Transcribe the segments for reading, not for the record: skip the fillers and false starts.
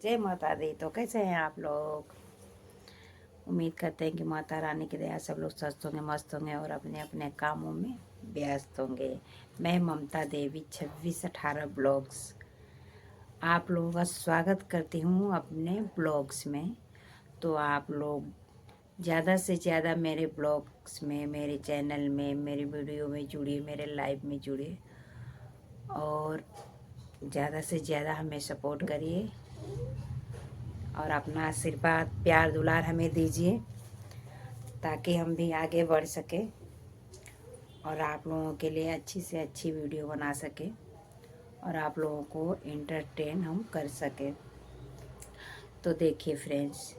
जय माता दी। तो कैसे हैं आप लोग? उम्मीद करते हैं कि माता रानी की दया सब लोग स्वस्थ होंगे, मस्त होंगे और अपने अपने कामों में व्यस्त होंगे। मैं ममता देवी 2618 ब्लॉग्स आप लोगों का स्वागत करती हूँ अपने ब्लॉग्स में। तो आप लोग ज़्यादा से ज़्यादा मेरे ब्लॉग्स में, मेरे चैनल में, मेरी वीडियो में जुड़िए, मेरे लाइव में जुड़िए और ज़्यादा से ज़्यादा हमें सपोर्ट करिए और अपना आशीर्वाद प्यार दुलार हमें दीजिए ताकि हम भी आगे बढ़ सके और आप लोगों के लिए अच्छी से अच्छी वीडियो बना सके और आप लोगों को एंटरटेन हम कर सके। तो देखिए फ्रेंड्स,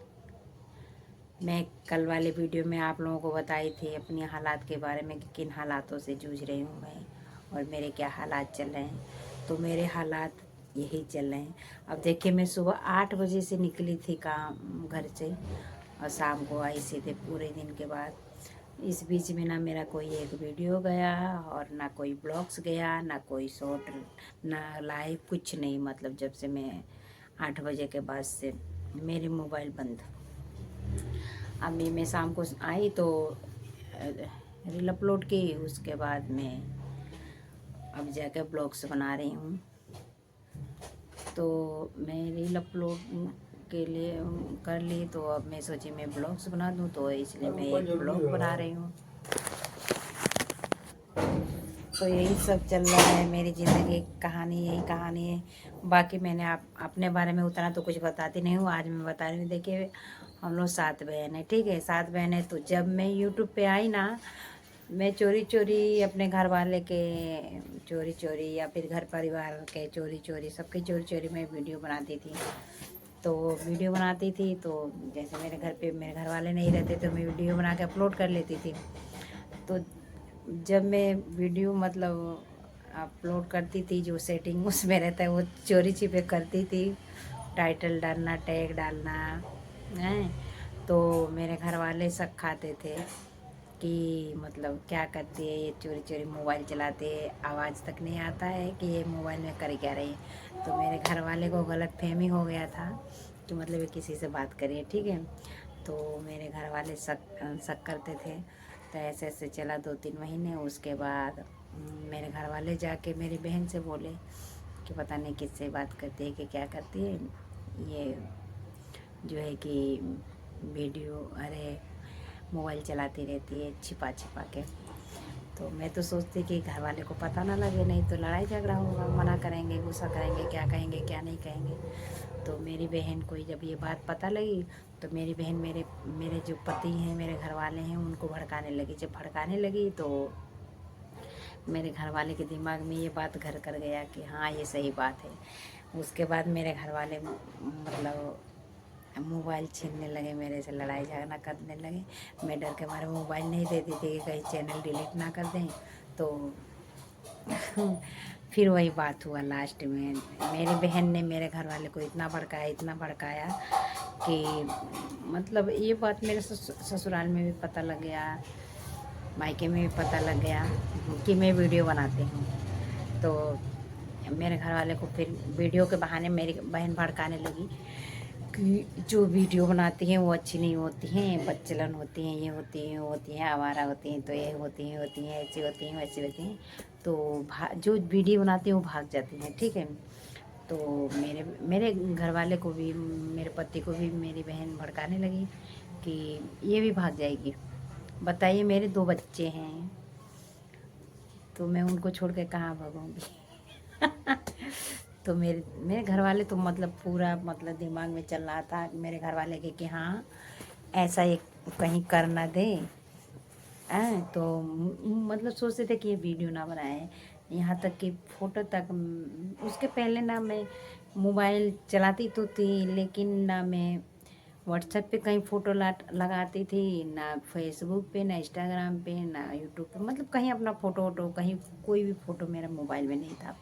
मैं कल वाले वीडियो में आप लोगों को बताई थी अपनी हालात के बारे में कि किन हालातों से जूझ रही हूँ मैं और मेरे क्या हालात चल रहे हैं। तो मेरे हालात यही चल रहे हैं। अब देखिए, मैं सुबह 8 बजे से निकली थी काम घर से और शाम को आई सीधे पूरे दिन के बाद। इस बीच में ना मेरा कोई एक वीडियो गया और ना कोई ब्लॉग्स गया, ना कोई शॉर्ट, ना लाइव, कुछ नहीं। मतलब जब से मैं 8 बजे के बाद से मेरी मोबाइल बंद। अभी मैं शाम को आई तो रील अपलोड की, उसके बाद मैं अब जाकर ब्लॉग्स बना रही हूँ। तो मैं रील अपलोड के लिए कर ली तो अब मैं सोची मैं ब्लॉग्स बना दूँ, तो इसलिए मैं एक ब्लॉग बना रही हूँ। तो यही सब चल रहा है, मेरी ज़िंदगी की कहानी यही कहानी है। बाकी मैंने अपने बारे में उतना तो कुछ बताती नहीं हूँ। आज मैं बता रही हूँ। देखिए, हम लोग 7 बहन हैं, ठीक है, 7 बहन है। तो जब मैं यूट्यूब पे आई ना, मैं चोरी चोरी अपने घर वाले के चोरी चोरी या फिर घर परिवार के चोरी चोरी, सबके चोरी चोरी मैं वीडियो बनाती थी। तो वीडियो बनाती थी तो जैसे मेरे घर पे मेरे घर वाले नहीं रहते तो मैं वीडियो बना के अपलोड कर लेती थी। तो जब मैं वीडियो मतलब अपलोड करती थी, जो सेटिंग उसमें रहता है वो चोरी छिपे करती थी। टाइटल डालना, टैग डालना है। तो मेरे घर वाले शक खाते थे कि मतलब क्या करती है ये, चोरी चोरी मोबाइल चलाते, आवाज़ तक नहीं आता है कि ये मोबाइल में कर क्या रही है। तो मेरे घर वाले को गलतफहमी हो गया था कि मतलब ये किसी से बात करिए, ठीक है। तो मेरे घर वाले शक करते थे। तो ऐसे ऐसे चला 2-3 महीने। उसके बाद मेरे घर वाले जाके मेरी बहन से बोले कि पता नहीं किससे बात करती है कि क्या करती है, ये जो है कि वीडियो, अरे मोबाइल चलाती रहती है छिपा छिपा के। तो मैं तो सोचती कि घर वाले को पता ना लगे, नहीं तो लड़ाई झगड़ा होगा, मना करेंगे, गुस्सा करेंगे, क्या कहेंगे क्या नहीं कहेंगे। तो मेरी बहन को जब ये बात पता लगी तो मेरी बहन मेरे मेरे जो पति हैं, मेरे घर वाले हैं, उनको भड़काने लगी। जब भड़काने लगी तो मेरे घर वाले के दिमाग में ये बात घर कर गया कि हाँ ये सही बात है। उसके बाद मेरे घर वाले मतलब मोबाइल छीनने लगे मेरे से, लड़ाई झगड़ा करने लगे। मैं डर के मारे मोबाइल नहीं देती थी कि कहीं चैनल डिलीट ना कर दें। तो फिर वही बात हुआ लास्ट में, मेरी बहन ने मेरे घर वाले को इतना भड़काया, इतना भड़काया कि मतलब ये बात मेरे ससुराल में भी पता लग गया, मायके में भी पता लग गया कि मैं वीडियो बनाती हूँ। तो मेरे घर वाले को फिर वीडियो के बहाने मेरी बहन भड़काने लगी कि जो वीडियो बनाती हैं वो अच्छी नहीं होती हैं, बच्चलन होती हैं, ये होती हैं, वो होती हैं, आवारा होती हैं, तो ये होती हैं, ऐसी होती हैं, वैसी होती हैं। तो जो वीडियो बनाती हैं वो भाग जाती हैं, ठीक है। तो मेरे मेरे घर वाले को भी, मेरे पति को भी मेरी बहन भड़काने लगी कि ये भी भाग जाएगी। बताइए, मेरे 2 बच्चे हैं तो मैं उनको छोड़ के कहाँ भागूंगी। तो मेरे मेरे घर वाले तो मतलब पूरा मतलब दिमाग में चल रहा था मेरे घर वाले के कि हाँ ऐसा एक कहीं कर ना दे। तो मतलब सोचते थे कि ये वीडियो ना बनाए, यहाँ तक कि फ़ोटो तक। उसके पहले ना मैं मोबाइल चलाती तो थी, लेकिन ना मैं व्हाट्सएप पे कहीं फ़ोटो लगाती थी, ना फेसबुक पे, ना इंस्टाग्राम पे, ना यूट्यूब पे। मतलब कहीं अपना फ़ोटो वोटो कहीं कोई भी फ़ोटो मेरा मोबाइल में नहीं था।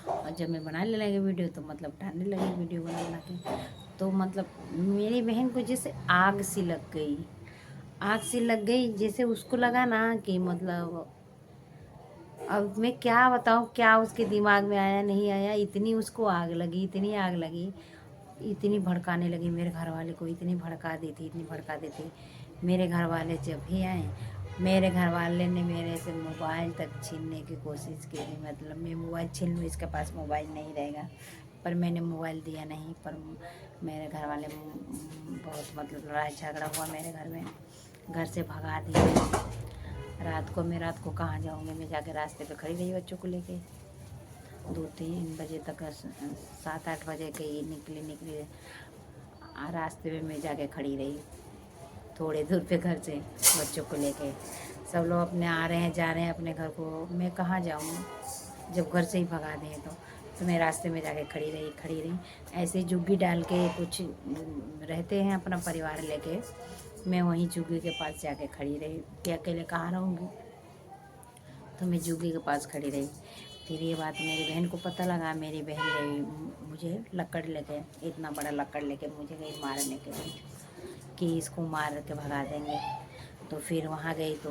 और जब मैं बनाने लगी वीडियो तो मतलब डालने लगी वीडियो बना बना के। तो मतलब मेरी बहन को जैसे आग सी लग गई, आग सी लग गई। जैसे उसको लगा ना कि मतलब अब मैं क्या बताऊँ, क्या उसके दिमाग में आया नहीं आया, इतनी उसको आग लगी, इतनी आग लगी। इतनी भड़काने लगी, मेरे घर वाले को इतनी भड़का दी थी, इतनी भड़का दी थी। मेरे घर वाले जब भी आए, मेरे घर वाले ने मेरे से मोबाइल तक छीनने की कोशिश की थी। मतलब मैं मोबाइल छीन लूँ, इसके पास मोबाइल नहीं रहेगा, पर मैंने मोबाइल दिया नहीं। पर मेरे घर वाले बहुत मतलब लड़ाई झगड़ा हुआ मेरे घर में, घर से भगा दिया। रात को कहाँ जाऊँगी मैं, जाके रास्ते पे खड़ी रही बच्चों को लेके 2-3 बजे तक, 7-8 बजे के ही निकली रास्ते में मैं जाके खड़ी रही थोड़े दूर पे घर से बच्चों को लेके। सब लोग अपने आ रहे हैं जा रहे हैं अपने घर को, मैं कहाँ जाऊँ जब घर से ही भगा दें। तो मैं रास्ते में जाके खड़ी रही। ऐसे झुग्गी डाल के कुछ रहते हैं अपना परिवार लेके, मैं वहीं झुग्गी के पास जाके खड़ी रही कि अकेले कहाँ रहूँगी। तो मैं झुग्गी के पास खड़ी रही। फिर ये बात मेरी बहन को पता लगा। मेरी बहन गई मुझे लकड़ लेके, इतना बड़ा लकड़ लेके मुझे गई मारने के लिए कि इसको मार के भगा देंगे। तो फिर वहाँ गई तो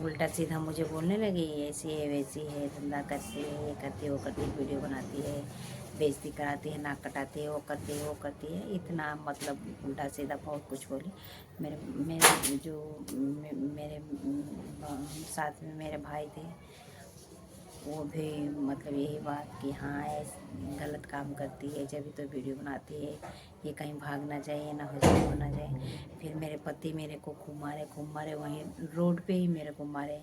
उल्टा सीधा मुझे बोलने लगी, ऐसी है वैसी है, धंधा करती है, ये करती है वो करती है, वीडियो बनाती है, बेइज्जती कराती है, नाक कटाती है, वो करती है। इतना मतलब उल्टा सीधा बहुत कुछ बोली। मेरे मेरे जो मेरे साथ में मेरे भाई थे, वो भी मतलब यही बात कि हाँ गलत काम करती है, जब भी तो वीडियो बनाती है, ये कहीं भाग ना जाए, ये ना हो जाए, हो ना जाए। फिर मेरे पति मेरे को खूब मारे, वहीं रोड पे ही मेरे को मारे।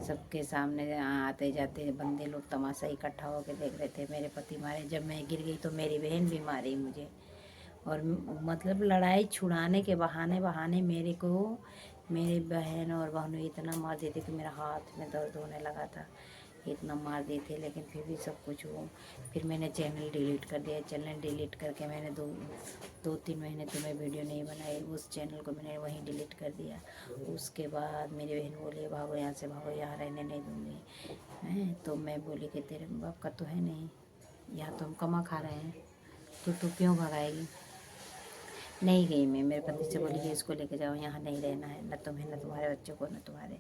सबके सामने आते जाते बंदे लोग तमाशा इकट्ठा होकर देख रहे थे, मेरे पति मारे। जब मैं गिर गई तो मेरी बहन भी मारी मुझे। और मतलब लड़ाई छुड़ाने के बहाने मेरे को मेरी बहन और बहनों इतना मार देते कि मेरा हाथ में दर्द होने लगा था, इतना मार दिए थे। लेकिन फिर भी सब कुछ हो। फिर मैंने चैनल डिलीट कर दिया। चैनल डिलीट करके मैंने 2-3 महीने तो मैं वीडियो नहीं बनाई, उस चैनल को मैंने वहीं डिलीट कर दिया। उसके बाद मेरी बहन बोली भागो यहाँ से, भागो, यहाँ रहने नहीं दूँगी। हैं तो मैं बोली कि तेरे बाप का तो है नहीं, यहाँ तो हम कमा खा रहे हैं, तो तू क्यों भगाएगी। नहीं गई मैं, मेरे पति से बोली कि इसको लेके जाओ, यहाँ नहीं रहना है, न तुम्हें, न तुम्हारे बच्चों को, न तुम्हारे,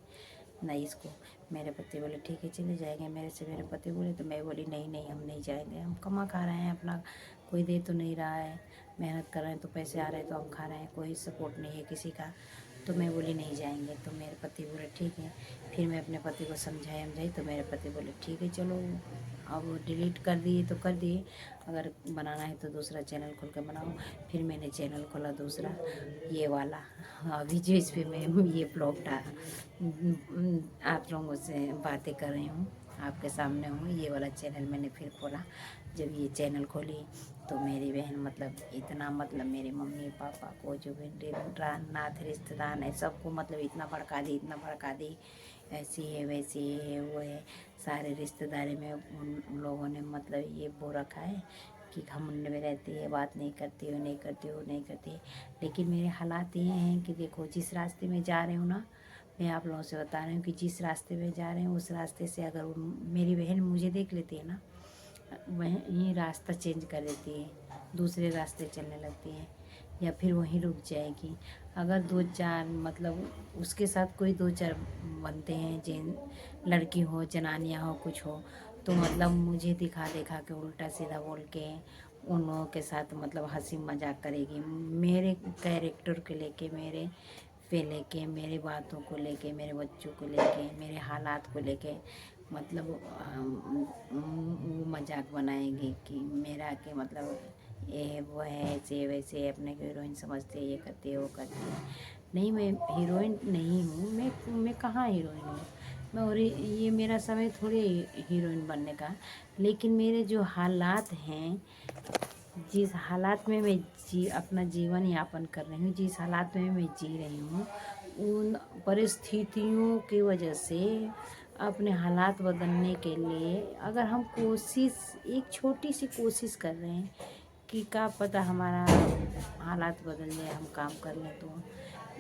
न इसको। मेरे पति बोले ठीक है चले जाएंगे। मेरे पति बोले, तो मैं बोली नहीं हम नहीं जाएंगे, हम कमा खा रहे हैं अपना, कोई दे तो नहीं रहा है, मेहनत कर रहे हैं तो पैसे आ रहे हैं तो हम खा रहे हैं, कोई सपोर्ट नहीं है किसी का। तो मैं बोली नहीं जाएंगे। तो मेरे पति बोले ठीक है। फिर मैं अपने पति को समझाई तो मेरे पति बोले ठीक है चलो, अब डिलीट कर दिए तो कर दिए, अगर बनाना है तो दूसरा चैनल खोल कर बनाओ। फिर मैंने चैनल खोला दूसरा, ये वाला, अभी जो इस पर मैं ये ब्लॉग आप लोगों से बातें कर रही हूँ, आपके सामने हूँ। ये वाला चैनल मैंने फिर खोला। जब ये चैनल खोली तो मेरी बहन मतलब इतना, मतलब मेरे मम्मी पापा को, जो भी नाथ रिश्तेदार है, सबको मतलब इतना भड़का दी, ऐसी है वैसी है वो है। सारे रिश्तेदारी में उन लोगों ने मतलब ये बो रखा है कि घमंड में रहती है, बात नहीं करती हो, नहीं करती। लेकिन मेरे हालात ये हैं कि देखो, जिस रास्ते में जा रहे हो ना, मैं आप लोगों से बता रही हूँ कि जिस रास्ते में जा रहे हैं उस रास्ते से अगर मेरी बहन मुझे देख लेती है ना, वहीं रास्ता चेंज कर देती है, दूसरे रास्ते चलने लगती है, या फिर वहीं रुक जाएगी। अगर 2-4 मतलब उसके साथ कोई 2-4 बनते हैं, जिन लड़की हो, जनानियाँ हो, कुछ हो, तो मतलब मुझे दिखा के उल्टा सीधा बोल के उन लोगों के साथ मतलब हंसी मजाक करेगी, मेरे कैरेक्टर को लेके, मेरे बातों को लेके, मेरे बच्चों को लेके, मेरे हालात को लेके, मतलब वो मजाक बनाएंगे कि मेरा के मतलब ये है वो है, ऐसे वैसे, अपने को हीरोइन समझते, ये करती है वो करती है। नहीं, मैं हीरोइन नहीं हूँ, मैं कहाँ हीरोइन हूँ मैं, और ये मेरा समय थोड़ी हीरोइन बनने का। लेकिन मेरे जो हालात हैं, जिस हालात में मैं अपना जीवन यापन कर रही हूँ, जिस हालात में मैं जी रही हूँ, उन परिस्थितियों की वजह से अपने हालात बदलने के लिए अगर हम एक छोटी सी कोशिश कर रहे हैं कि क्या पता हमारा हालात बदल जाए, हम काम कर लें। तो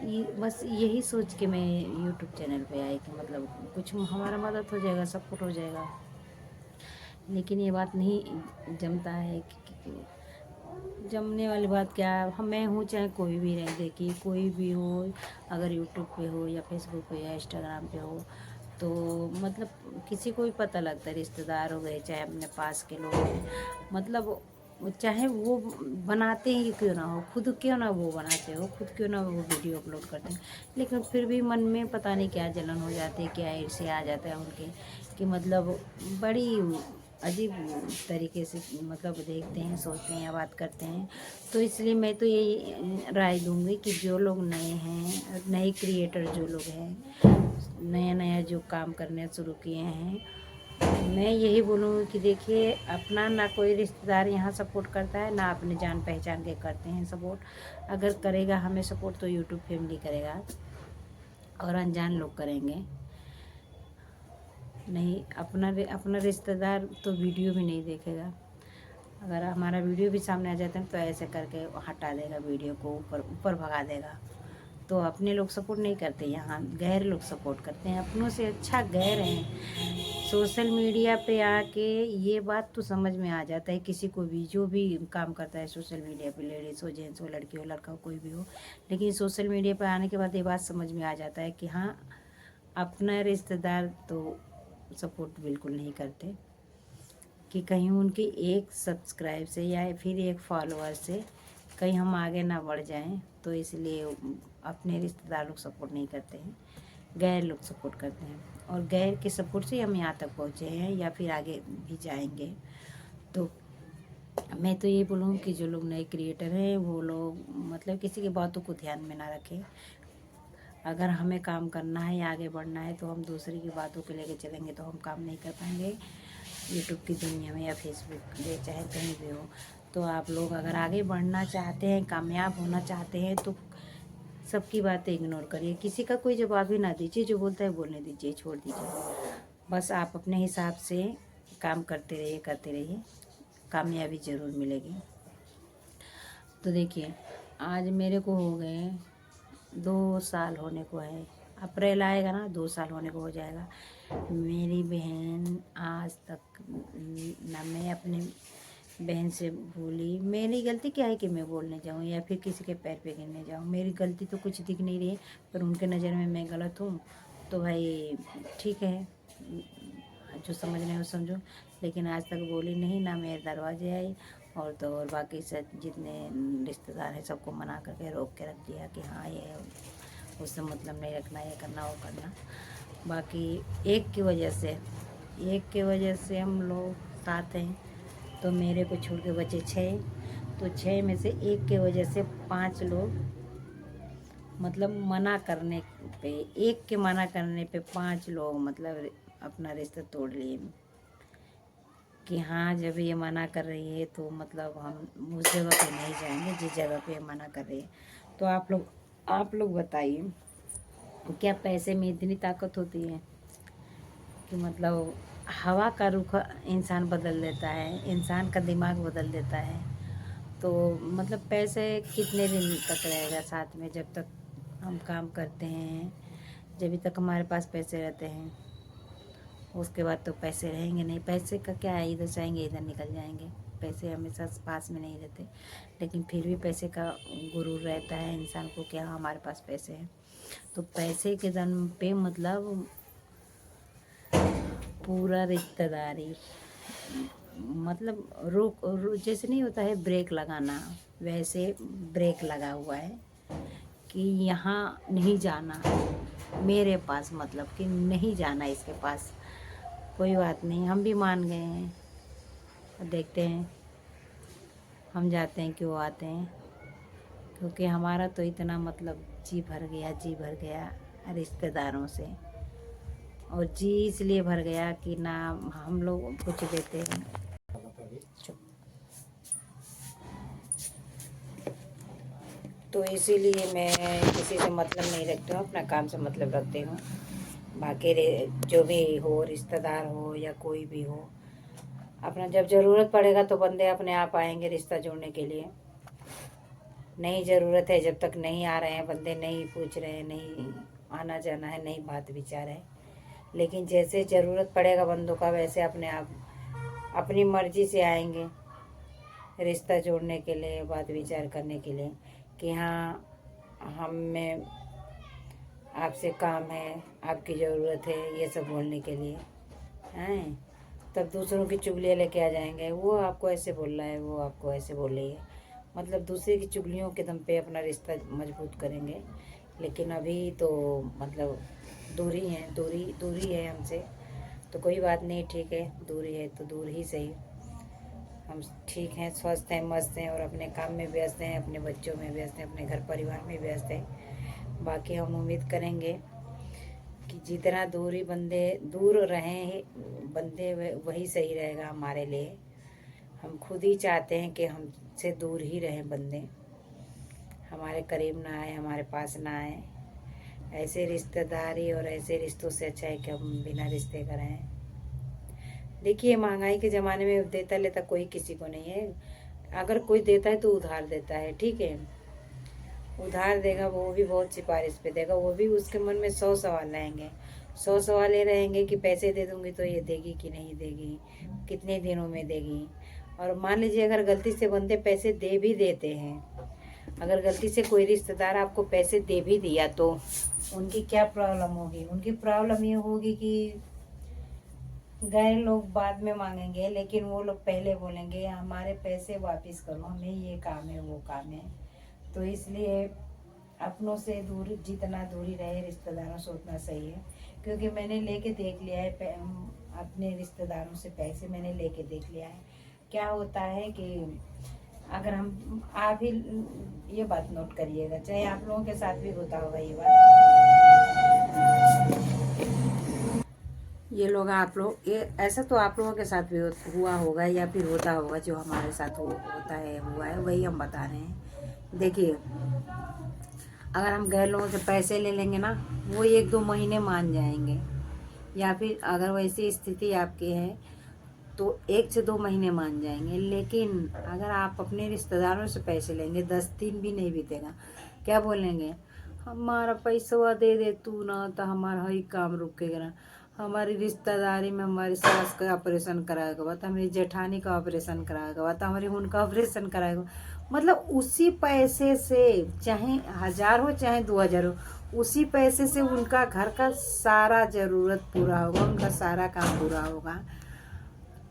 ये बस यही सोच के मैं यूट्यूब चैनल पे आई कि मतलब कुछ हमारा मदद हो जाएगा, सपोर्ट हो जाएगा। लेकिन ये बात नहीं जमता है कि जमने वाली बात क्या है, हम मैं हूँ चाहे कोई भी रहे, देखिए कोई भी हो, अगर यूट्यूब पे हो या फेसबुक पे या इंस्टाग्राम पे हो, तो मतलब किसी को भी पता लगता है, रिश्तेदार हो गए चाहे अपने पास के लोग, मतलब चाहे वो बनाते ही क्यों ना हो, खुद क्यों ना वो बनाते हो, खुद क्यों ना वो वीडियो अपलोड करते हैं, लेकिन फिर भी मन में पता नहीं क्या जलन हो जाती है, क्या ईर्ष्या आ जाता है उनके, कि मतलब बड़ी अजीब तरीके से मतलब देखते हैं, सोचते हैं या बात करते हैं। तो इसलिए मैं तो यही राय दूंगी कि जो लोग नए हैं, नए क्रिएटर जो लोग हैं, नया नया जो काम करने शुरू किए हैं, मैं यही बोलूँगी कि देखिए, अपना ना कोई रिश्तेदार यहाँ सपोर्ट करता है, ना अपने जान पहचान के करते हैं सपोर्ट। अगर करेगा हमें सपोर्ट तो यूट्यूब फैमिली करेगा और अनजान लोग करेंगे नहीं। अपना रिश्तेदार तो वीडियो भी नहीं देखेगा। अगर हमारा वीडियो भी सामने आ जाता है तो ऐसे करके हटा देगा, वीडियो को ऊपर ऊपर भगा देगा। तो अपने लोग सपोर्ट नहीं करते, यहाँ गैर लोग सपोर्ट करते हैं। अपनों से अच्छा गैर हैं। सोशल मीडिया पे आके ये बात तो समझ में आ जाता है किसी को भी, जो भी काम करता है सोशल मीडिया पे, लेडीज़ हो, जेंट्स हो, लड़की हो, लड़का हो, कोई भी हो। लेकिन सोशल मीडिया पे आने के बाद ये बात समझ में आ जाता है कि हाँ, अपना रिश्तेदार तो सपोर्ट बिल्कुल नहीं करते, कि कहीं उनके एक सब्सक्राइब से या फिर एक फॉलोअर से कहीं हम आगे ना बढ़ जाएं, तो इसलिए अपने रिश्तेदार लोग सपोर्ट नहीं करते हैं, गैर लोग सपोर्ट करते हैं। और गैर के सपोर्ट से हम यहाँ तक पहुँचे हैं या फिर आगे भी जाएंगे। तो मैं तो ये बोलूँ कि जो लोग नए क्रिएटर हैं वो लोग मतलब किसी की बातों को ध्यान में ना रखें। अगर हमें काम करना है या आगे बढ़ना है तो हम दूसरे की बातों को लेकर चलेंगे तो हम काम नहीं कर पाएंगे यूट्यूब की दुनिया में या फेसबुक पे, चाहे कहीं भी हो। तो आप लोग अगर आगे बढ़ना चाहते हैं, कामयाब होना चाहते हैं, तो सबकी बातें इग्नोर करिए, किसी का कोई जवाब ही ना दीजिए, जो बोलता है बोलने दीजिए, छोड़ दीजिए। बस आप अपने हिसाब से काम करते रहिए, कामयाबी ज़रूर मिलेगी। तो देखिए, आज मेरे को हो गए 2 साल होने को है, अप्रैल आएगा ना 2 साल होने को हो जाएगा। मेरी बहन आज तक ना मैं अपने बहन से बोली, मेरी गलती क्या है कि मैं बोलने जाऊँ या फिर किसी के पैर पे गिरने जाऊँ, मेरी गलती तो कुछ दिख नहीं रही है, पर उनके नज़र में मैं गलत हूँ। तो भाई ठीक है, जो समझ रहे हो समझो। लेकिन आज तक बोली नहीं, ना मेरे दरवाजे आई, और तो और बाकी से जितने रिश्तेदार हैं सबको मना करके रोक के रख दिया कि हाँ ये उससे मतलब नहीं रखना, ये करना वो करना। बाकी एक की वजह से हम लोग साथ हैं, तो मेरे को छोड़ के बचे 6, तो 6 में से एक के वजह से 5 लोग मतलब मना करने पे, एक के मना करने पे 5 लोग मतलब अपना रिश्ता तोड़ लिए कि हाँ, जब ये मना कर रही है तो मतलब हम उस जगह पे नहीं जाएंगे जिस जगह पे मना कर रही है। तो आप लोग बताइए, क्या पैसे में इतनी ताकत होती है कि मतलब हवा का रुख इंसान बदल देता है, इंसान का दिमाग बदल देता है। तो मतलब पैसे कितने दिन तक रहेगा साथ में, जब तक हम काम करते हैं, जब तक हमारे पास पैसे रहते हैं, उसके बाद तो पैसे रहेंगे नहीं। पैसे का क्या है, इधर जाएंगे इधर निकल जाएंगे, पैसे हमेशा पास में नहीं रहते। लेकिन फिर भी पैसे का गुरूर रहता है इंसान को कि हाँ हमारे पास पैसे हैं। तो पैसे के दम पे मतलब पूरा रिश्तेदारी मतलब जैसे नहीं होता है ब्रेक लगाना, वैसे ब्रेक लगा हुआ है कि यहाँ नहीं जाना, मेरे पास मतलब कि नहीं जाना इसके पास। कोई बात नहीं, हम भी मान गए हैं, देखते हैं हम जाते हैं क्यों आते हैं, क्योंकि हमारा तो इतना मतलब जी भर गया रिश्तेदारों से। और जी इसलिए भर गया कि ना हम लोग कुछ देते हैं। तो इसीलिए मैं किसी से मतलब नहीं रखती हूँ, अपना काम से मतलब रखती हूँ। बाकी जो भी हो, रिश्तेदार हो या कोई भी हो, अपना जब ज़रूरत पड़ेगा तो बंदे अपने आप आएंगे रिश्ता जोड़ने के लिए। नहीं ज़रूरत है, जब तक नहीं आ रहे हैं बंदे, नहीं पूछ रहे हैं, नहीं आना जाना है, नहीं बात विचार है। लेकिन जैसे ज़रूरत पड़ेगा बंदों का, वैसे अपने आप अपनी मर्ज़ी से आएंगे रिश्ता जोड़ने के लिए, बात विचार करने के लिए कि हाँ हमें आपसे काम है, आपकी ज़रूरत है, ये सब बोलने के लिए हैं। तब दूसरों की चुगलियाँ लेके आ जाएंगे, वो आपको ऐसे बोल रहा है, वो आपको ऐसे बोल रही है, मतलब दूसरे की चुगलियों के दम पे अपना रिश्ता मजबूत करेंगे। लेकिन अभी तो मतलब दूरी है हमसे, तो कोई बात नहीं, ठीक है, दूरी है तो दूर ही सही। हम ठीक हैं, स्वस्थ हैं, मस्त हैं और अपने काम में व्यस्त हैं, अपने बच्चों में व्यस्त हैं, अपने घर परिवार में व्यस्त हैं। बाकी हम उम्मीद करेंगे कि जितना दूरी बंदे दूर रहें बंदे वही सही रहेगा हमारे लिए। हम खुद ही चाहते हैं कि हमसे दूर ही रहें बंदे, हमारे करीब ना आए, हमारे पास ना आए। ऐसे रिश्तेदारी और ऐसे रिश्तों से अच्छा है कि हम बिना रिश्ते का रहें। देखिए, महंगाई के ज़माने में देता लेता कोई किसी को नहीं है। अगर कोई देता है तो उधार देता है, ठीक है, उधार देगा, वो भी बहुत सिफारिश पे देगा, वो भी उसके मन में 100 सवाल रहेंगे। 100 सवाल ये रहेंगे कि पैसे दे दूंगी तो ये देगी कि नहीं देगी, कितने दिनों में देगी। और मान लीजिए अगर गलती से बंदे पैसे दे भी देते हैं, अगर गलती से कोई रिश्तेदार आपको पैसे दे भी दिया तो उनकी क्या प्रॉब्लम होगी? उनकी प्रॉब्लम ये होगी कि गए लोग बाद में मांगेंगे, लेकिन वो लोग पहले बोलेंगे हमारे पैसे वापस करो, हमें ये काम है वो काम है। तो इसलिए अपनों से दूर, जितना दूरी रहे रिश्तेदारों से उतना सही है। क्योंकि मैंने लेके देख लिया है, अपने रिश्तेदारों से पैसे मैंने लेके देख लिया है। क्या होता है कि अगर हम, आप ही ये बात नोट करिएगा, चाहे आप लोगों के साथ भी होता होगा ये बात, ये लोग, आप लोग, ये ऐसा तो आप लोगों के साथ भी हुआ होगा या फिर होता होगा, जो हमारे साथ होता है, हुआ है, वही हम बता रहे हैं। देखिए, अगर हम गैर लोगों से पैसे ले लेंगे ना, वो 1-2 महीने मान जाएंगे, या फिर अगर वैसी स्थिति आपकी है तो 1 से 2 महीने मान जाएंगे। लेकिन अगर आप अपने रिश्तेदारों से पैसे लेंगे, 10 दिन भी नहीं बीतेगा, क्या बोलेंगे? हमारा पैसा दे दे तू ना, तो हमारा हई काम रुकेगा ना। हमारी रिश्तेदारी में हमारी सास का ऑपरेशन कराएगा, बता हमारी जेठानी का ऑपरेशन कराएगा, बता हमारी उनका ऑपरेशन कराएगा। मतलब उसी पैसे से, चाहे 1000 हो चाहे 2000 हो, उसी पैसे से उनका घर का सारा ज़रूरत पूरा होगा, उनका सारा काम पूरा होगा।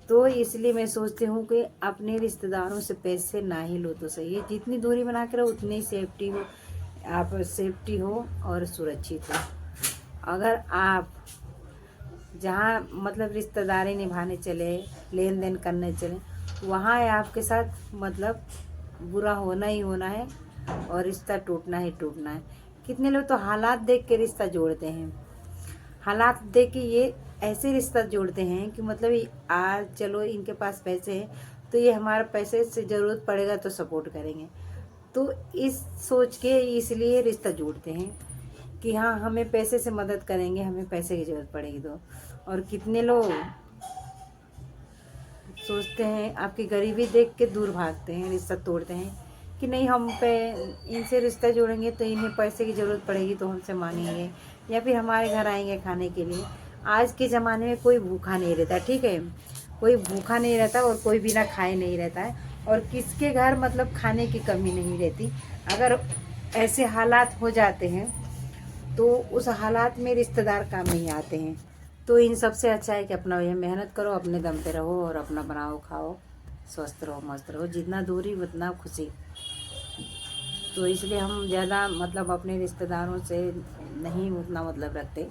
तो इसलिए मैं सोचती हूँ कि अपने रिश्तेदारों से पैसे ना ही लो तो सही है। जितनी दूरी बना के रहो उतनी सेफ्टी हो, आप सेफ्टी हो और सुरक्षित हो। अगर आप जहाँ मतलब रिश्तेदारी निभाने चले, लेन देन करने चले, वहाँ आपके साथ मतलब बुरा होना ही होना है और रिश्ता टूटना ही टूटना है। कितने लोग तो हालात देख के रिश्ता जोड़ते हैं, हालात देख के ये ऐसे रिश्ता जोड़ते हैं कि मतलब आज चलो इनके पास पैसे हैं तो ये हमारा पैसे से ज़रूरत पड़ेगा तो सपोर्ट करेंगे, तो इस सोच के इसलिए रिश्ता जोड़ते हैं कि हाँ हमें पैसे से मदद करेंगे, हमें पैसे की ज़रूरत पड़ेगी तो। और कितने लोग सोचते हैं आपकी गरीबी देख के दूर भागते हैं, रिश्ता तोड़ते हैं कि नहीं हम पे इनसे रिश्ता जोड़ेंगे तो इन्हें पैसे की ज़रूरत पड़ेगी तो हमसे मांगेंगे या फिर हमारे घर आएंगे खाने के लिए। आज के ज़माने में कोई भूखा नहीं रहता, ठीक है, कोई भूखा नहीं रहता और कोई बिना खाए नहीं रहता है, और किसके घर मतलब खाने की कमी नहीं रहती। अगर ऐसे हालात हो जाते हैं तो उस हालात में रिश्तेदार काम नहीं आते हैं। तो इन सब से अच्छा है कि अपना ये मेहनत करो, अपने दम पे रहो और अपना बनाओ खाओ, स्वस्थ रहो, मस्त रहो, जितना दूरी उतना खुशी। तो इसलिए हम ज़्यादा मतलब अपने रिश्तेदारों से नहीं उतना मतलब रखते।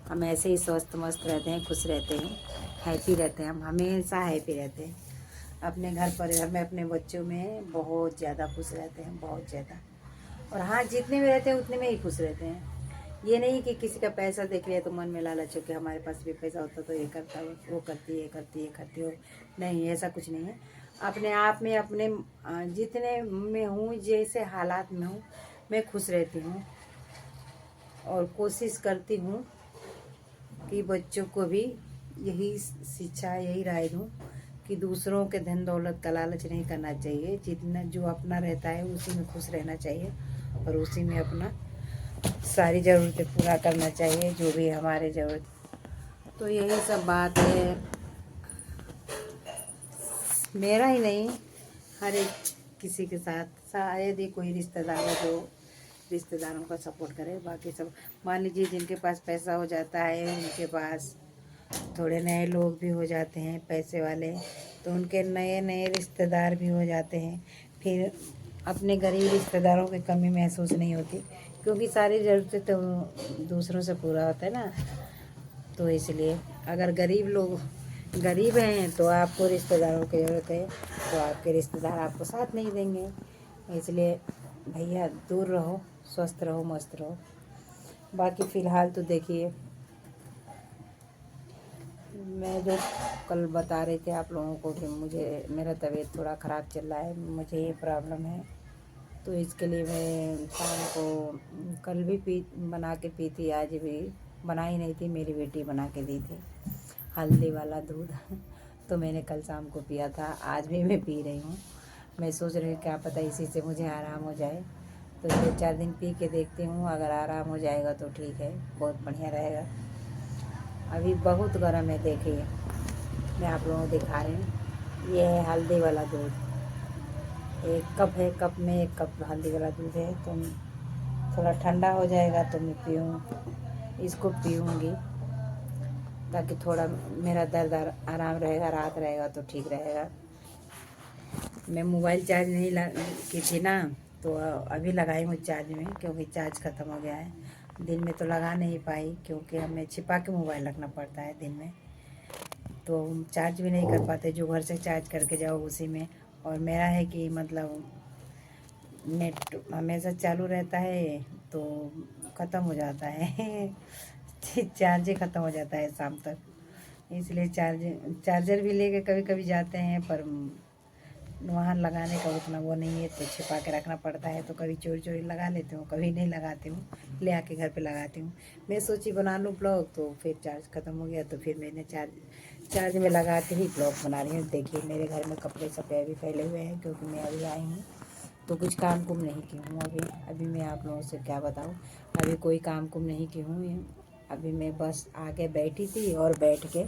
हम ऐसे ही स्वस्थ मस्त रहते हैं, खुश रहते हैं, हैप्पी रहते हैं, हम हमेशा हैप्पी रहते हैं। अपने घर परिवार में, अपने बच्चों में बहुत ज़्यादा खुश रहते हैं, बहुत ज़्यादा। और हाँ, जितने में रहते हैं उतने में ही खुश रहते हैं। ये नहीं कि किसी का पैसा देख लिया तो मन में लालच हो कि हमारे पास भी पैसा होता तो ये करता, वो करती, ये करती, ये करती हो। नहीं, ऐसा कुछ नहीं है। अपने आप में, अपने जितने में हूँ, जैसे हालात में हूँ, मैं खुश रहती हूँ और कोशिश करती हूँ कि बच्चों को भी यही शिक्षा, यही राय दूँ कि दूसरों के धन दौलत का लालच नहीं करना चाहिए। जितना जो अपना रहता है उसी में खुश रहना चाहिए और उसी में अपना सारी ज़रूरतें पूरा करना चाहिए, जो भी हमारे ज़रूरत। तो यही सब बात है, मेरा ही नहीं, हर एक किसी के साथ। शायद ही कोई रिश्तेदार है जो रिश्तेदारों का सपोर्ट करे, बाकी सब मान लीजिए जिनके पास पैसा हो जाता है, उनके पास थोड़े नए लोग भी हो जाते हैं पैसे वाले, तो उनके नए नए रिश्तेदार भी हो जाते हैं। फिर अपने गरीब रिश्तेदारों की कमी महसूस नहीं होती, क्योंकि सारी ज़रूरतें तो दूसरों से पूरा होता है ना। तो इसलिए अगर गरीब लोग गरीब हैं तो आपको रिश्तेदारों की ज़रूरत है, तो आपके रिश्तेदार आपको साथ नहीं देंगे। इसलिए भैया दूर रहो, स्वस्थ रहो, मस्त रहो। बाकी फ़िलहाल तो देखिए, मैं जो कल बता रही थी आप लोगों को कि मुझे मेरा तबीयत थोड़ा ख़राब चल रहा है, मुझे ये प्रॉब्लम है, तो इसके लिए मैं शाम को कल भी बना के पी थी, आज भी बनाई नहीं थी, मेरी बेटी बना के दी थी हल्दी वाला दूध तो मैंने कल शाम को पिया था, आज भी मैं पी रही हूँ। मैं सोच रही हूँ क्या पता इसी से मुझे आराम हो जाए, तो 2-4 दिन पी के देखती हूँ, अगर आराम हो जाएगा तो ठीक है, बहुत बढ़िया रहेगा। अभी बहुत गर्म है, देखिए मैं आप लोगों को दिखा रही हूँ, ये है हल्दी वाला दूध, 1 कप है, कप में 1 कप हल्दी वाला दूध है। तो थोड़ा ठंडा हो जाएगा तो मैं इसको पीऊँगी, ताकि थोड़ा मेरा दर्द आराम रहेगा, राहत रहेगा तो ठीक रहेगा। मैं मोबाइल चार्ज नहीं की थी ना, तो अभी लगाई हूँ चार्ज में, क्योंकि चार्ज ख़त्म हो गया है। दिन में तो लगा नहीं पाई, क्योंकि हमें छिपा के मोबाइल रखना पड़ता है दिन में, तो हम चार्ज भी नहीं कर पाते, जो घर से चार्ज करके जाओ उसी में। और मेरा है कि मतलब नेट हमेशा चालू रहता है, तो ख़त्म हो जाता है चार्ज ही ख़त्म हो जाता है शाम तक। इसलिए चार्जर भी लेके कभी कभी जाते हैं, पर वहाँ लगाने का उतना वो नहीं है, तो छिपा के रखना पड़ता है। तो कभी चोरी चोरी लगा लेती हूँ, कभी नहीं लगाती हूँ, ले आके घर पे लगाती हूँ। मैं सोची बना लूँ ब्लॉग, तो फिर चार्ज ख़त्म हो गया, तो फिर मैंने चार्ज में लगा के ही ब्लॉग बना रही हूँ। देखिए मेरे घर में कपड़े सपड़े अभी फैले हुए हैं, क्योंकि मैं अभी आई हूँ, तो कुछ काम कुम नहीं की हूँ अभी मैं आप लोगों से क्या बताऊँ, अभी कोई काम कुम नहीं की हूँ। अभी मैं बस आके बैठी थी, और बैठ के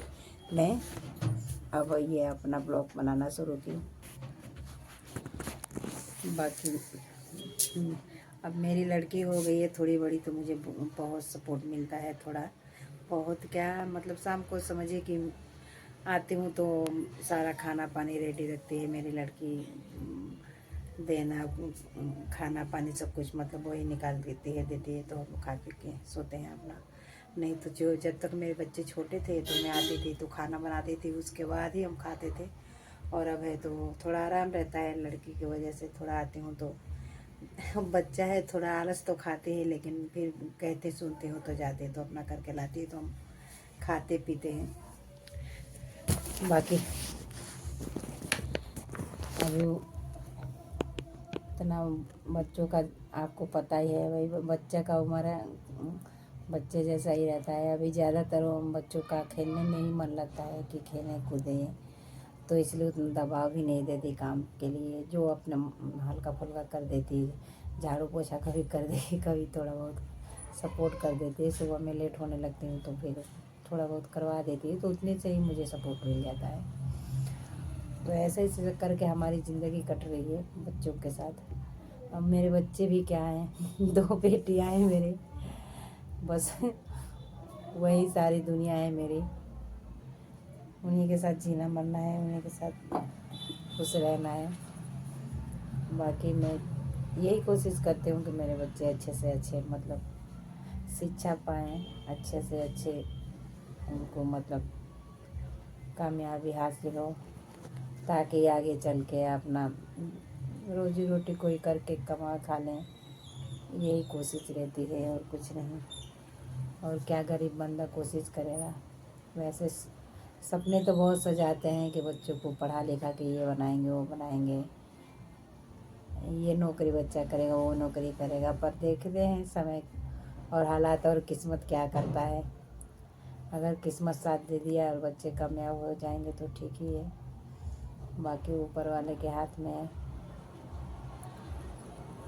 मैं अब ये अपना ब्लॉग बनाना शुरू की। बाकी अब मेरी लड़की हो गई है थोड़ी बड़ी, तो मुझे बहुत सपोर्ट मिलता है, थोड़ा बहुत क्या मतलब, शाम को समझिए कि आती हूँ तो सारा खाना पानी रेडी रखती है मेरी लड़की, देना खाना पानी सब कुछ मतलब वही निकाल देती है, तो हम खा पी के सोते हैं अपना। नहीं तो जो जब तक मेरे बच्चे छोटे थे तो मैं आती थी तो खाना बनाती थी, उसके बाद ही हम खाते थे। और अब है तो थोड़ा आराम रहता है, लड़की की वजह से थोड़ा आती हूँ तो बच्चा है, थोड़ा आलस तो खाते हैं, लेकिन फिर कहते सुनते हो तो जाते तो अपना करके लाती है, तो हम खाते पीते हैं। बाकी अभी इतना बच्चों का आपको पता ही है, वही बच्चे का उम्र है, बच्चे जैसा ही रहता है। अभी ज़्यादातर बच्चों का खेलने में ही मन लगता है कि खेलें कूदें, तो इसलिए उतना दबाव भी नहीं देती काम के लिए, जो अपना हल्का फुल्का कर देती, झाड़ू पोछा कभी कर देगी, कभी थोड़ा बहुत सपोर्ट कर देती है। सुबह में लेट होने लगती हूँ तो फिर थोड़ा बहुत करवा देती है, तो उतने से ही मुझे सपोर्ट मिल जाता है। तो ऐसे ही करके हमारी ज़िंदगी कट रही है बच्चों के साथ। अब मेरे बच्चे भी क्या हैं 2 बेटियाँ हैं मेरे, बस वही सारी दुनिया है मेरी, उन्हीं के साथ जीना मरना है, उन्हीं के साथ खुश रहना है। बाकी मैं यही कोशिश करती हूँ कि मेरे बच्चे अच्छे से अच्छे मतलब शिक्षा पाएँ, अच्छे से अच्छे उनको मतलब कामयाबी हासिल हो, ताकि आगे चल के अपना रोजी रोटी कोई करके कमा खा लें, यही कोशिश रहती है और कुछ नहीं। और क्या गरीब बंदा कोशिश करेगा। वैसे सपने तो बहुत सजाते हैं कि बच्चों को पढ़ा लिखा के ये बनाएंगे वो बनाएंगे, ये नौकरी बच्चा करेगा वो नौकरी करेगा, पर देखते हैं समय और हालात और किस्मत क्या करता है। अगर किस्मत साथ दे दिया और बच्चे कामयाब हो जाएंगे तो ठीक ही है, बाकी ऊपर वाले के हाथ में है।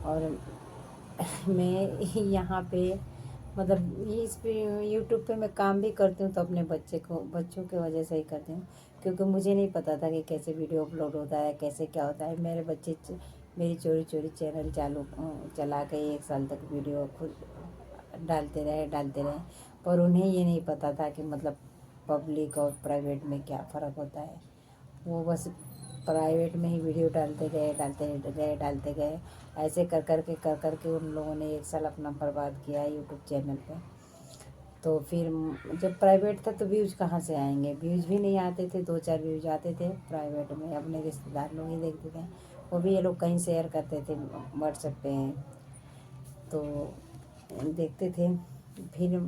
और मैं यहाँ पे मतलब इस पे यूट्यूब पे मैं काम भी करती हूँ, तो अपने बच्चों की वजह से ही करती हूँ, क्योंकि मुझे नहीं पता था कि कैसे वीडियो अपलोड होता है, कैसे क्या होता है। मेरे बच्चे मेरी चोरी चोरी चैनल चला के 1 साल तक वीडियो खुद डालते रहे, पर उन्हें ये नहीं पता था कि मतलब पब्लिक और प्राइवेट में क्या फ़र्क होता है। वो बस प्राइवेट में ही वीडियो डालते गए। ऐसे कर के उन लोगों ने 1 साल अपना बर्बाद किया है यूट्यूब चैनल पे। तो फिर जब प्राइवेट था तो व्यूज़ कहाँ से आएंगे, व्यूज़ भी नहीं आते थे, 2-4 व्यूज़ आते थे प्राइवेट में, अपने रिश्तेदार लोग ही देखते थे, वो भी ये लोग कहीं शेयर करते थे व्हाट्सएप पे, तो देखते थे। फिर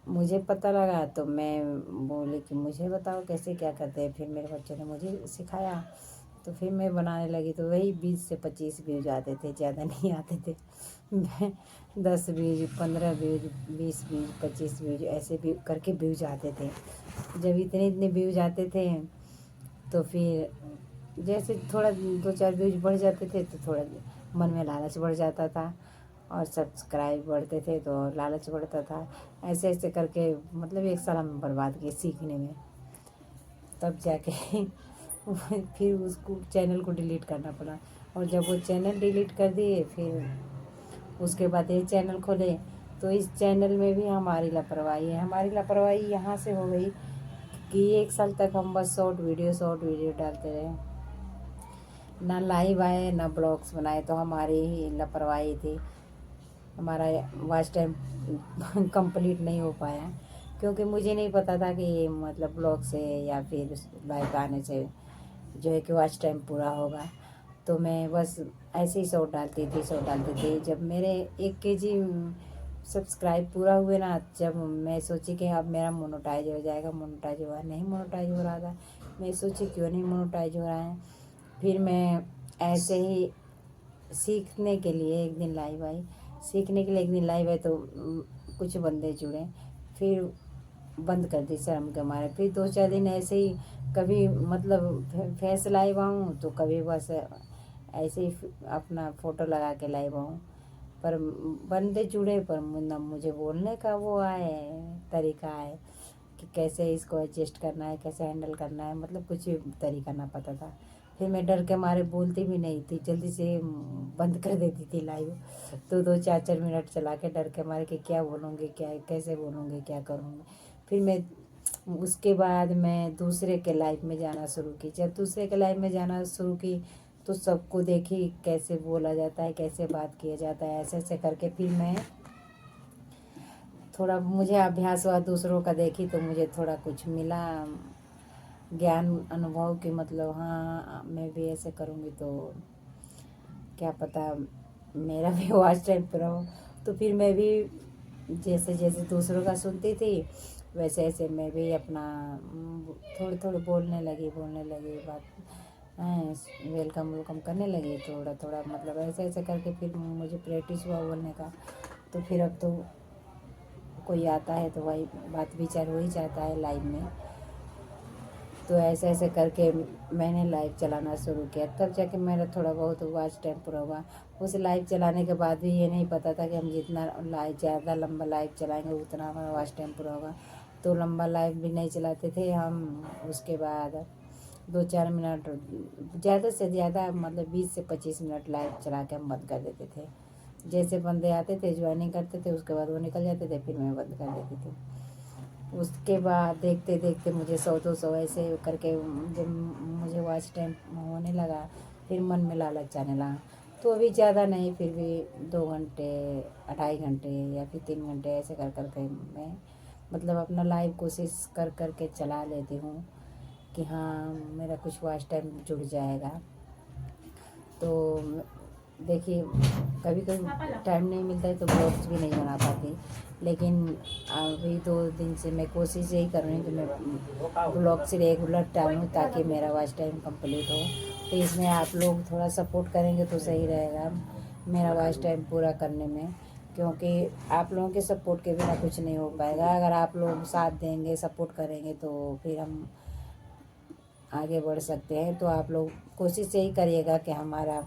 मुझे पता लगा तो मैं बोली कि मुझे बताओ कैसे क्या करते हैं। फिर मेरे बच्चों ने मुझे सिखाया, तो फिर मैं बनाने लगी, तो वही 20 से 25 व्यूज आते थे, ज़्यादा नहीं आते थे। मैं 10 व्यूज, 15 व्यूज, 20 व्यूज, 25 व्यूज ऐसे भी करके व्यूज आते थे। जब इतने इतने व्यूज आते थे तो फिर जैसे थोड़ा 2-4 व्यूज बढ़ जाते थे तो थोड़ा मन में लालच बढ़ जाता था, और सब्सक्राइब बढ़ते थे तो लालच बढ़ता था। ऐसे ऐसे करके मतलब 1 साल हम बर्बाद किए सीखने में। तब जाके फिर उसको चैनल को डिलीट करना पड़ा। और जब वो चैनल डिलीट कर दिए फिर उसके बाद ये चैनल खोले, तो इस चैनल में भी हमारी लापरवाही है। हमारी लापरवाही यहाँ से हो गई कि 1 साल तक हम बस शॉर्ट वीडियो डालते रहे, ना लाइव आए ना ब्लॉग्स बनाए, तो हमारी ही लापरवाही थी। हमारा वॉच टाइम कंप्लीट नहीं हो पाया, क्योंकि मुझे नहीं पता था कि मतलब ब्लॉग से या फिर लाइव आने से जो है कि वॉच टाइम पूरा होगा। तो मैं बस ऐसे ही शॉर्ट डालती थी। जब मेरे 1 केजी सब्सक्राइब पूरा हुए ना, जब मैं सोची कि अब मेरा मोनेटाइज हो जाएगा, मोनेटाइज हुआ नहीं, मोनेटाइज हो रहा था। मैं सोची क्यों नहीं मोनेटाइज हो रहा है। फिर मैं ऐसे ही सीखने के लिए एक दिन लाइव आई, तो कुछ बंदे जुड़े, फिर बंद कर दी शर्म के मारे। फिर 2-4 दिन ऐसे ही कभी मतलब फेस लाइव आऊँ, तो कभी बस ऐसे ही अपना फ़ोटो लगा के लाइव आऊँ। पर बंदे जुड़े, पर ना मुझे बोलने का वो आए तरीका है कि कैसे इसको एडजस्ट करना है, कैसे हैंडल करना है, मतलब कुछ भी तरीका ना पता था। फिर मैं डर के मारे बोलती भी नहीं थी, जल्दी से बंद कर देती थी लाइव। 2-2, 4-4 मिनट चला के डर के मारे कि क्या बोलूँगी, क्या कैसे बोलूँगी, क्या करूँगी। फिर मैं उसके बाद मैं दूसरे के लाइव में जाना शुरू की। जब दूसरे के लाइव में जाना शुरू की तो सबको देखी कैसे बोला जाता है, कैसे बात किया जाता है, ऐसे ऐसे करके फिर मैं थोड़ा, मुझे अभ्यास हुआ दूसरों का देखी, तो मुझे थोड़ा कुछ मिला ज्ञान, अनुभव कि मतलब हाँ मैं भी ऐसे करूँगी तो क्या पता मेरा भी वॉच टाइम पूरा हो। तो फिर मैं भी जैसे जैसे दूसरों का सुनती थी वैसे ऐसे मैं भी अपना थोड़ी थोड़ी बोलने लगी बात, वेलकम करने लगी थोड़ा थोड़ा, मतलब ऐसे ऐसे करके फिर मुझे प्रैक्टिस हुआ बोलने का। तो फिर अब तो कोई आता है तो वही बात विचार हो ही जाता है लाइव में। तो ऐसे ऐसे करके मैंने लाइव चलाना शुरू किया, तब जाके मेरा थोड़ा बहुत वॉच टाइम पूरा हुआ। उस लाइव चलाने के बाद भी ये नहीं पता था कि हम जितना लाइव ज़्यादा लंबा लाइव चलाएंगे उतना हमारा वॉच टाइम पूरा होगा। तो लंबा लाइव भी नहीं चलाते थे हम। उसके बाद 2-4 मिनट, ज़्यादा से ज़्यादा मतलब 20 से 25 मिनट लाइव चला के हम बंद कर देते थे। जैसे बंदे आते थे ज्वाइनिंग करते थे, उसके बाद वो निकल जाते थे, फिर मैं बंद कर देती थी। उसके बाद देखते देखते मुझे 100-200 ऐसे करके जब मुझे वॉच टाइम होने लगा, फिर मन में लालच आने लगा। तो अभी ज़्यादा नहीं, फिर भी 2 घंटे, 2.5 घंटे या फिर 3 घंटे ऐसे कर कर के मैं मतलब अपना लाइव कोशिश कर कर के चला लेती हूँ कि हाँ मेरा कुछ वॉच टाइम जुड़ जाएगा। तो देखिए कभी कभी टाइम नहीं मिलता है तो ब्लॉग्स भी नहीं बना पाती, लेकिन अभी 2 दिन से मैं कोशिश यही कर रही हूँ कि मैं ब्लॉग से रेगुलर डालूँ ताकि मेरा वॉच टाइम कंप्लीट हो। तो इसमें आप लोग थोड़ा सपोर्ट करेंगे तो सही रहेगा मेरा वॉच टाइम पूरा करने में, क्योंकि आप लोगों के सपोर्ट के बिना कुछ नहीं हो पाएगा। अगर आप लोग साथ देंगे, सपोर्ट करेंगे तो फिर हम आगे बढ़ सकते हैं। तो आप लोग कोशिश यही करिएगा कि हमारा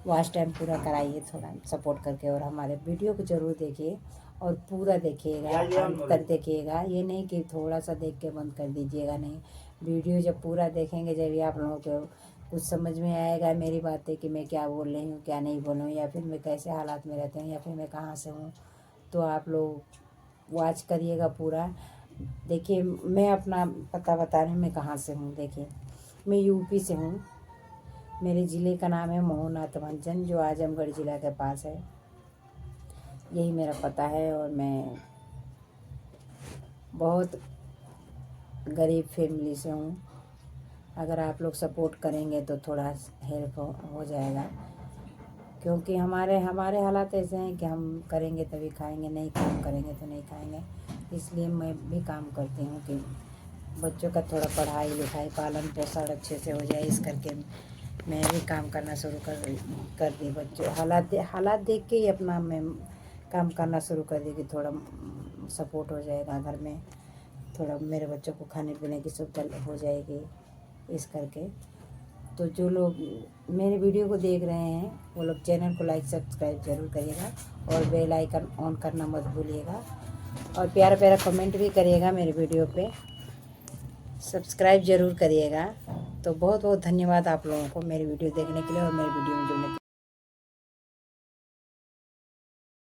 वॉच टाइम पूरा कराइए थोड़ा सपोर्ट करके, और हमारे वीडियो को ज़रूर देखिए और पूरा देखिएगा, अंत तक देखिएगा। ये नहीं कि थोड़ा सा देख के बंद कर दीजिएगा, नहीं, वीडियो जब पूरा देखेंगे जब भी आप लोगों को कुछ समझ में आएगा मेरी बातें कि मैं क्या बोल रही हूँ, क्या नहीं बोल रही हूँ, या फिर मैं कैसे हालात में रहते हैं, या फिर मैं कहाँ से हूँ। तो आप लोग वॉच करिएगा पूरा, देखिए मैं अपना पता बता रही हूँ, मैं कहाँ से हूँ। देखिए मैं यूपी से हूँ। मेरे ज़िले का नाम है मोहनाथ भंजन, जो आजमगढ़ ज़िला के पास है। यही मेरा पता है। और मैं बहुत गरीब फैमिली से हूँ। अगर आप लोग सपोर्ट करेंगे तो थोड़ा हेल्प हो जाएगा, क्योंकि हमारे हालात ऐसे हैं कि हम करेंगे तभी खाएंगे, नहीं काम करेंगे तो नहीं खाएंगे। इसलिए मैं भी काम करती हूँ कि बच्चों का थोड़ा पढ़ाई लिखाई पालन पोषण अच्छे से हो जाए। इस करके मैं भी काम करना शुरू कर दी। बच्चों हालात देख के ही अपना मैं काम करना शुरू कर दी कि थोड़ा सपोर्ट हो जाएगा घर में, थोड़ा मेरे बच्चों को खाने पीने की सुविधा हो जाएगी। इस करके तो जो लोग मेरे वीडियो को देख रहे हैं वो लोग चैनल को लाइक सब्सक्राइब ज़रूर करिएगा और बेल आइकन ऑन करना मत भूलिएगा। और प्यारा प्यारा कमेंट भी करिएगा मेरे वीडियो पे, सब्सक्राइब ज़रूर करिएगा। तो बहुत बहुत धन्यवाद आप लोगों को मेरी वीडियो देखने के लिए और मेरे वीडियो में जुड़ने के लिए।